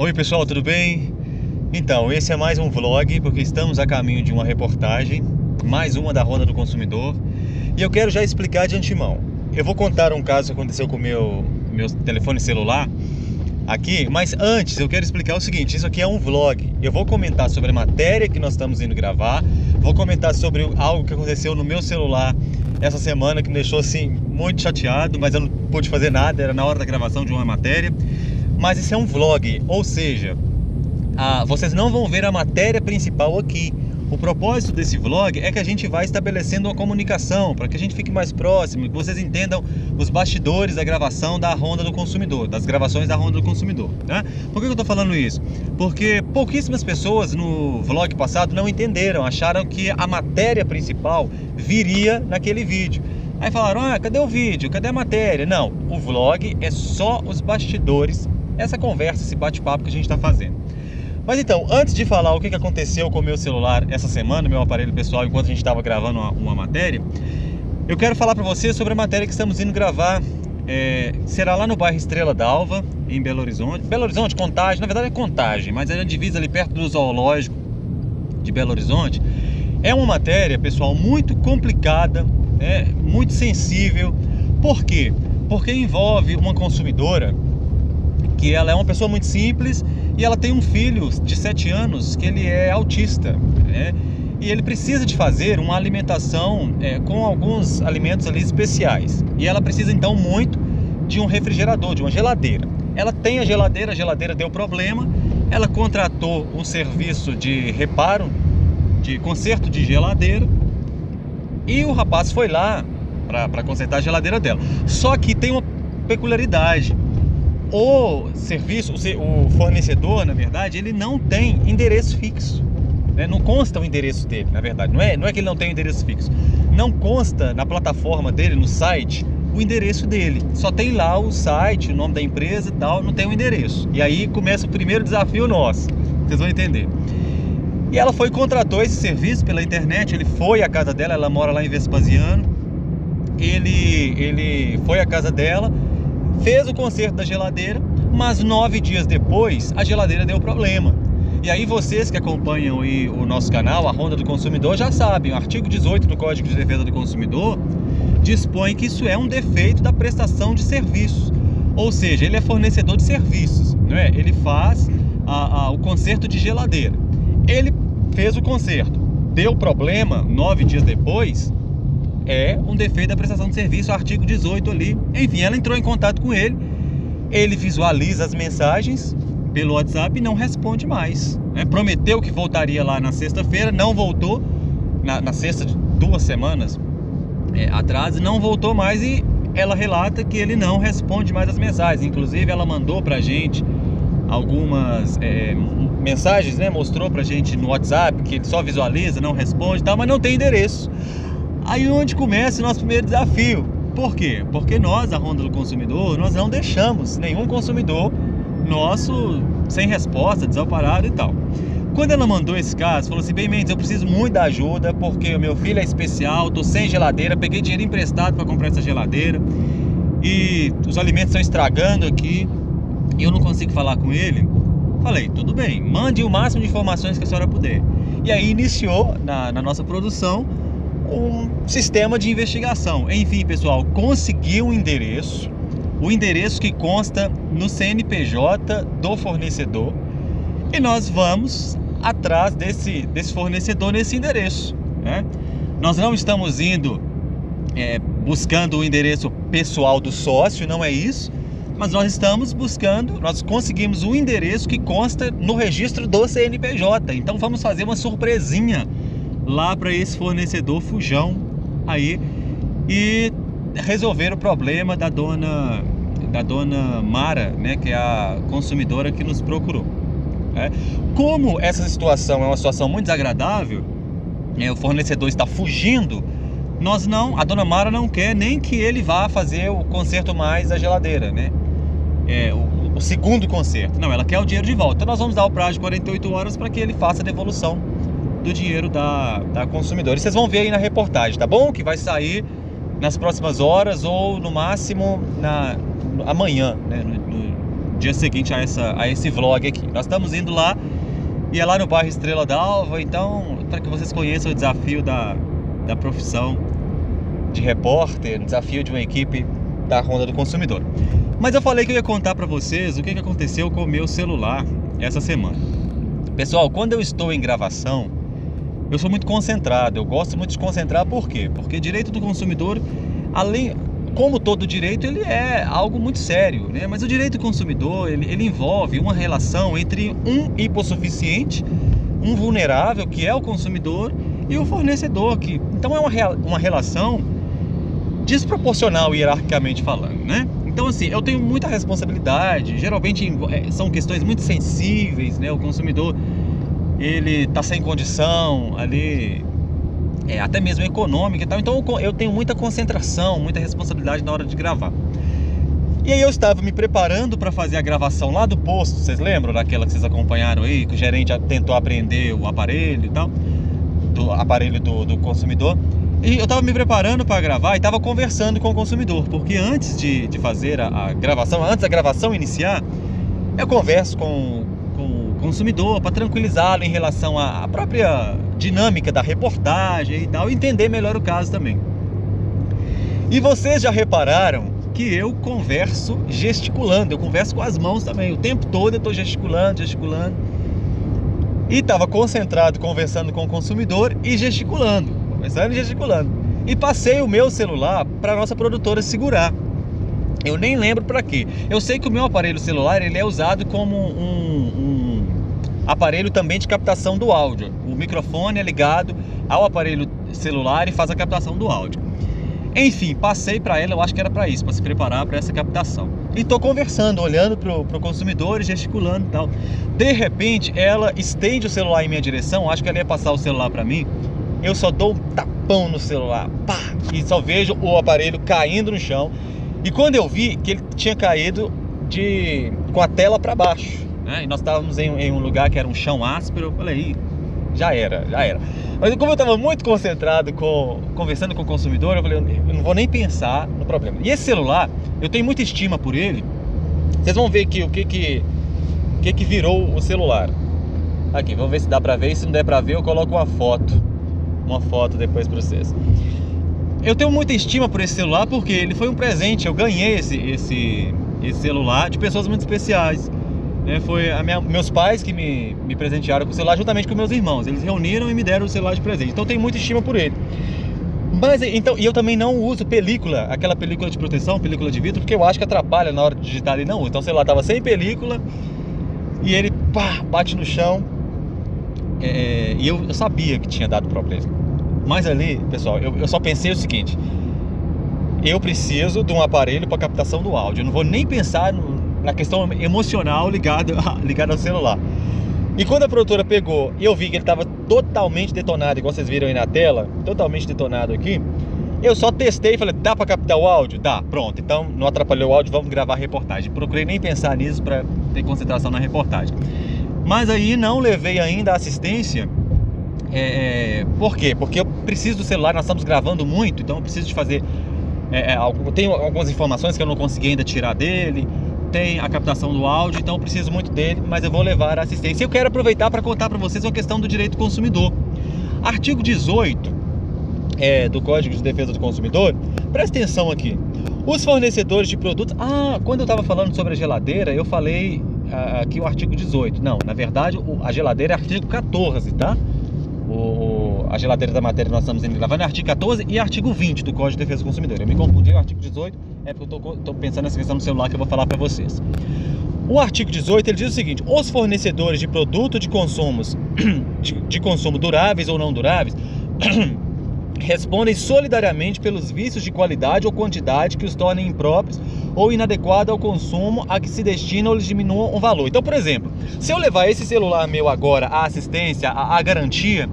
Oi pessoal, tudo bem? Então, esse é mais um vlog, porque estamos a caminho de uma reportagem, mais uma da Ronda do Consumidor, e eu quero já explicar de antemão. Eu vou contar um caso que aconteceu com o meu telefone celular aqui, mas antes eu quero explicar o seguinte: isso aqui é um vlog. Eu vou comentar sobre a matéria que nós estamos indo gravar, vou comentar sobre algo que aconteceu no meu celular essa semana que me deixou assim muito chateado, mas eu não pude fazer nada, era na hora da gravação de uma matéria. Mas isso é um vlog, ou seja, vocês não vão ver a matéria principal aqui. O propósito desse vlog é que a gente vai estabelecendo uma comunicação, para que a gente fique mais próximo, que vocês entendam os bastidores da gravação da Ronda do Consumidor, das gravações da Ronda do Consumidor, né? Por que eu estou falando isso? Porque pouquíssimas pessoas no vlog passado não entenderam, acharam que a matéria principal viria naquele vídeo. Aí falaram: cadê o vídeo? Cadê a matéria? Não, o vlog é só os bastidores, essa conversa, esse bate-papo que a gente está fazendo. Mas então, antes de falar o que aconteceu com o meu celular essa semana, meu aparelho pessoal, enquanto a gente estava gravando uma matéria, eu quero falar para você sobre a matéria que estamos indo gravar. Será lá no bairro Estrela d'Alva, em Belo Horizonte. Belo Horizonte, Contagem, na verdade é Contagem, mas é na divisa ali perto do zoológico de Belo Horizonte. É uma matéria, pessoal, muito complicada, muito sensível. Por quê? Porque envolve uma consumidora que ela é uma pessoa muito simples e ela tem um filho de 7 anos que ele é autista, né? E ele precisa de fazer uma alimentação com alguns alimentos ali especiais. E ela precisa então muito de um refrigerador, de uma geladeira. Ela tem a geladeira deu problema, ela contratou um serviço de reparo, de conserto de geladeira, e o rapaz foi lá para consertar a geladeira dela. Só que tem uma peculiaridade: o serviço, o fornecedor, na verdade, ele não tem endereço fixo, né? Não consta o endereço dele, na verdade. Não é que ele não tem endereço fixo. Não consta na plataforma dele, no site, o endereço dele. Só tem lá o site, o nome da empresa e tal, não tem o endereço. E aí começa o primeiro desafio nosso. Vocês vão entender. E ela contratou esse serviço pela internet. Ele foi à casa dela, ela mora lá em Vespasiano. Ele foi à casa dela, fez o conserto da geladeira, mas 9 dias depois a geladeira deu problema. E aí vocês que acompanham o nosso canal, a Ronda do Consumidor, já sabem, o artigo 18 do Código de Defesa do Consumidor dispõe que isso é um defeito da prestação de serviços. Ou seja, ele é fornecedor de serviços, né? Ele faz o conserto de geladeira. Ele fez o conserto, deu problema 9 dias depois, é um defeito da prestação de serviço, artigo 18 ali. Enfim, ela entrou em contato com ele, ele visualiza as mensagens pelo WhatsApp e não responde mais, né? Prometeu que voltaria lá na sexta-feira, não voltou, na sexta de 2 semanas atrás, não voltou mais, e ela relata que ele não responde mais as mensagens. Inclusive ela mandou pra gente algumas mensagens, né? Mostrou pra gente no WhatsApp que ele só visualiza, não responde e tal, mas não tem endereço. Aí onde começa o nosso primeiro desafio. Por quê? Porque nós, a Ronda do Consumidor, nós não deixamos nenhum consumidor nosso sem resposta, desamparado e tal. Quando ela mandou esse caso, falou assim: bem, Mendes, eu preciso muito da ajuda, porque o meu filho é especial, tô sem geladeira, peguei dinheiro emprestado para comprar essa geladeira e os alimentos estão estragando aqui e eu não consigo falar com ele. Falei: tudo bem, mande o máximo de informações que a senhora puder. E aí iniciou na nossa produção um sistema de investigação. Enfim, pessoal, consegui um endereço, o endereço que consta no CNPJ do fornecedor, e nós vamos atrás desse fornecedor nesse endereço, né? Nós não estamos indo buscando o endereço pessoal do sócio, não é isso, mas nós estamos buscando, nós conseguimos um endereço que consta no registro do CNPJ. Então vamos fazer uma surpresinha lá para esse fornecedor fujão aí e resolver o problema da dona Mara, né, que é a consumidora que nos procurou, né? Como essa situação é uma situação muito desagradável, o fornecedor está fugindo, a dona Mara não quer nem que ele vá fazer o conserto mais da geladeira, né? O segundo conserto. Não, ela quer o dinheiro de volta. Então nós vamos dar o prazo de 48 horas para que ele faça a devolução do dinheiro da consumidora. E vocês vão ver aí na reportagem, tá bom? Que vai sair nas próximas horas ou no máximo amanhã, né? dia seguinte a esse vlog aqui. Nós estamos indo lá, e é lá no bairro Estrela d'Alva. Então, para que vocês conheçam o desafio da profissão de repórter, o desafio de uma equipe da Ronda do Consumidor. Mas eu falei que eu ia contar para vocês o que aconteceu com o meu celular essa semana. Pessoal, quando eu estou em gravação, eu sou muito concentrado. Eu gosto muito de concentrar, por quê? Porque direito do consumidor, como todo direito, ele é algo muito sério, né? Mas o direito do consumidor, ele envolve uma relação entre um hipossuficiente, um vulnerável, que é o consumidor, e o fornecedor, então é uma relação desproporcional, hierarquicamente falando, né? Então, assim, eu tenho muita responsabilidade. Geralmente são questões muito sensíveis, né? O consumidor, ele tá sem condição ali, até mesmo econômica e tal. Então eu tenho muita concentração, muita responsabilidade na hora de gravar. E aí eu estava me preparando para fazer a gravação lá do posto. Vocês lembram daquela que vocês acompanharam aí, que o gerente tentou apreender o aparelho e tal, do aparelho do consumidor? E eu estava me preparando para gravar e estava conversando com o consumidor, porque antes de fazer a gravação, antes da gravação iniciar, eu converso com o consumidor para tranquilizá-lo em relação à própria dinâmica da reportagem e tal, entender melhor o caso também. E vocês já repararam que eu converso gesticulando, eu converso com as mãos também, o tempo todo eu estou gesticulando. E estava concentrado conversando com o consumidor e gesticulando. E passei o meu celular para nossa produtora segurar. Eu nem lembro para quê. Eu sei que o meu aparelho celular, ele é usado como um aparelho também de captação do áudio. O microfone é ligado ao aparelho celular e faz a captação do áudio. Enfim, passei para ela, eu acho que era para isso, para se preparar para essa captação. E tô conversando, olhando pro consumidor e gesticulando e tal. De repente, ela estende o celular em minha direção, acho que ela ia passar o celular para mim. Eu só dou um tapão no celular, pá, e só vejo o aparelho caindo no chão. E quando eu vi que ele tinha caído com a tela para baixo, né? E nós estávamos em um lugar que era um chão áspero, eu falei, já era. Mas como eu estava muito concentrado conversando com o consumidor, eu falei, eu não vou nem pensar no problema. E esse celular, eu tenho muita estima por ele. Vocês vão ver aqui o que virou o celular. Aqui, vamos ver se dá para ver. E se não der para ver, eu coloco uma foto depois para vocês. Eu tenho muita estima por esse celular porque ele foi um presente. Eu ganhei esse celular de pessoas muito especiais, né? Foi meus pais que me presentearam com o celular juntamente com meus irmãos. Eles reuniram e me deram o celular de presente. Então eu tenho muita estima por ele. Mas então, e eu também não uso película, aquela película de proteção, película de vidro, porque eu acho que atrapalha na hora de digitar ali, não uso. Então o celular estava sem película e ele bate no chão. E eu sabia que tinha dado problema. Mas ali, pessoal, eu só pensei o seguinte: eu preciso de um aparelho para captação do áudio. Eu não vou nem pensar na questão emocional ligada ao celular. E quando a produtora pegou e eu vi que ele estava totalmente detonado, igual vocês viram aí na tela, totalmente detonado aqui, eu só testei e falei, dá para captar o áudio? Dá, pronto. Então não atrapalhou o áudio, vamos gravar a reportagem. Procurei nem pensar nisso para ter concentração na reportagem. Mas aí não levei ainda a assistência. Por quê? Porque eu preciso do celular, nós estamos gravando muito, então eu preciso de fazer tenho algumas informações que eu não consegui ainda tirar dele, tem a captação do áudio, então eu preciso muito dele, mas eu vou levar a assistência. Eu quero aproveitar para contar para vocês uma questão do direito do consumidor. Artigo 18 do Código de Defesa do Consumidor, presta atenção aqui. Os fornecedores de produtos... quando eu estava falando sobre a geladeira, eu falei aqui o artigo 18. Não, na verdade, a geladeira é artigo 14, tá? A geladeira da matéria que nós estamos gravando é artigo 14 e artigo 20 do Código de Defesa do Consumidor. Eu me confundi, o artigo 18 é porque eu estou pensando nessa questão do celular que eu vou falar para vocês. O artigo 18, ele diz o seguinte: os fornecedores de produtos de consumo duráveis ou não duráveis respondem solidariamente pelos vícios de qualidade ou quantidade que os tornem impróprios ou inadequados ao consumo a que se destina ou lhes diminuam o valor. Então, por exemplo, se eu levar esse celular meu agora à assistência, à garantia,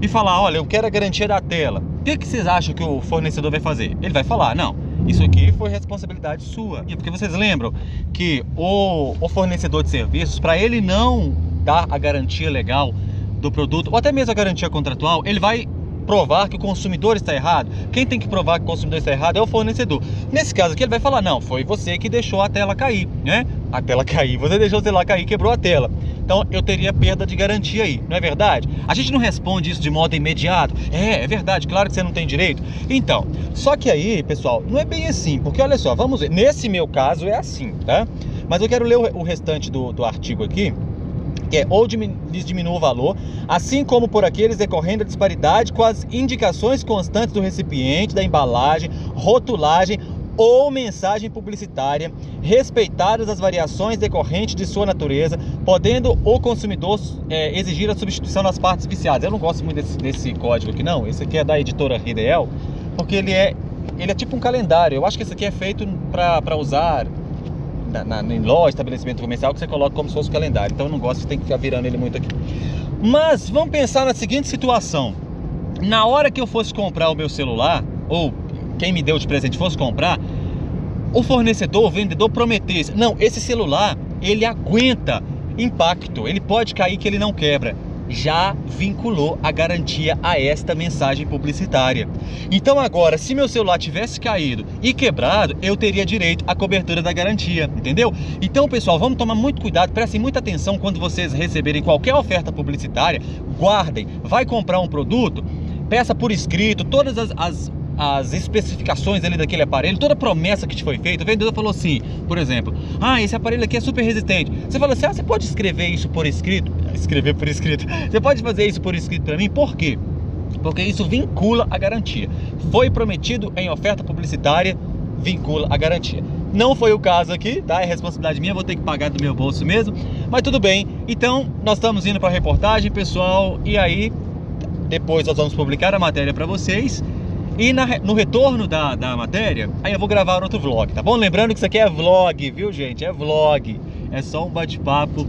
e falar, olha, eu quero a garantia da tela, o que vocês acham que o fornecedor vai fazer? Ele vai falar, não, isso aqui foi responsabilidade sua. Porque vocês lembram que o fornecedor de serviços, para ele não dar a garantia legal do produto, ou até mesmo a garantia contratual, ele vai provar que o consumidor está errado. Quem tem que provar que o consumidor está errado é o fornecedor. Nesse caso aqui ele vai falar, não, foi você que deixou a tela cair, né? A tela cair, você deixou o celular cair, quebrou a tela. Então eu teria perda de garantia aí, não é verdade? A gente não responde isso de modo imediato. É verdade, claro que você não tem direito. Então, só que aí, pessoal, não é bem assim, porque olha só, vamos ver, nesse meu caso é assim, tá? Mas eu quero ler o restante do artigo aqui, que é ou lhes diminua o valor, assim como por aqueles decorrendo a disparidade com as indicações constantes do recipiente, da embalagem, rotulagem ou mensagem publicitária, respeitadas as variações decorrentes de sua natureza, podendo o consumidor exigir a substituição das partes viciadas. Eu não gosto muito desse código aqui não, esse aqui é da editora Rideal, porque ele é tipo um calendário. Eu acho que esse aqui é feito para usar em loja, estabelecimento comercial, que você coloca como se fosse um calendário. Então eu não gosto de ter que ficar virando ele muito aqui. Mas vamos pensar na seguinte situação: na hora que eu fosse comprar o meu celular, ou quem me deu de presente fosse comprar, o fornecedor, o vendedor prometesse, não, esse celular, ele aguenta impacto, ele pode cair que ele não quebra. Já vinculou a garantia a esta mensagem publicitária. Então agora, se meu celular tivesse caído e quebrado, eu teria direito à cobertura da garantia, entendeu? Então, pessoal, vamos tomar muito cuidado, prestem muita atenção quando vocês receberem qualquer oferta publicitária, guardem, vai comprar um produto, peça por escrito todas as especificações ali daquele aparelho, toda promessa que te foi feita. O vendedor falou assim, por exemplo, esse aparelho aqui é super resistente. Você fala assim, você pode escrever isso por escrito? Escrever por escrito. Você pode fazer isso por escrito para mim? Por quê? Porque isso vincula a garantia. Foi prometido em oferta publicitária, vincula a garantia. Não foi o caso aqui, tá? É responsabilidade minha, vou ter que pagar do meu bolso mesmo. Mas tudo bem. Então, nós estamos indo para a reportagem, pessoal. E aí, depois nós vamos publicar a matéria para vocês. E no retorno da matéria, aí eu vou gravar outro vlog, tá bom? Lembrando que isso aqui é vlog, viu, gente? É vlog. É só um bate-papo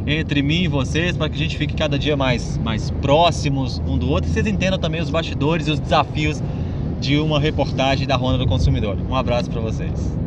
entre mim e vocês, para que a gente fique cada dia mais próximos um do outro. E vocês entendam também os bastidores e os desafios de uma reportagem da Ronda do Consumidor. Um abraço para vocês.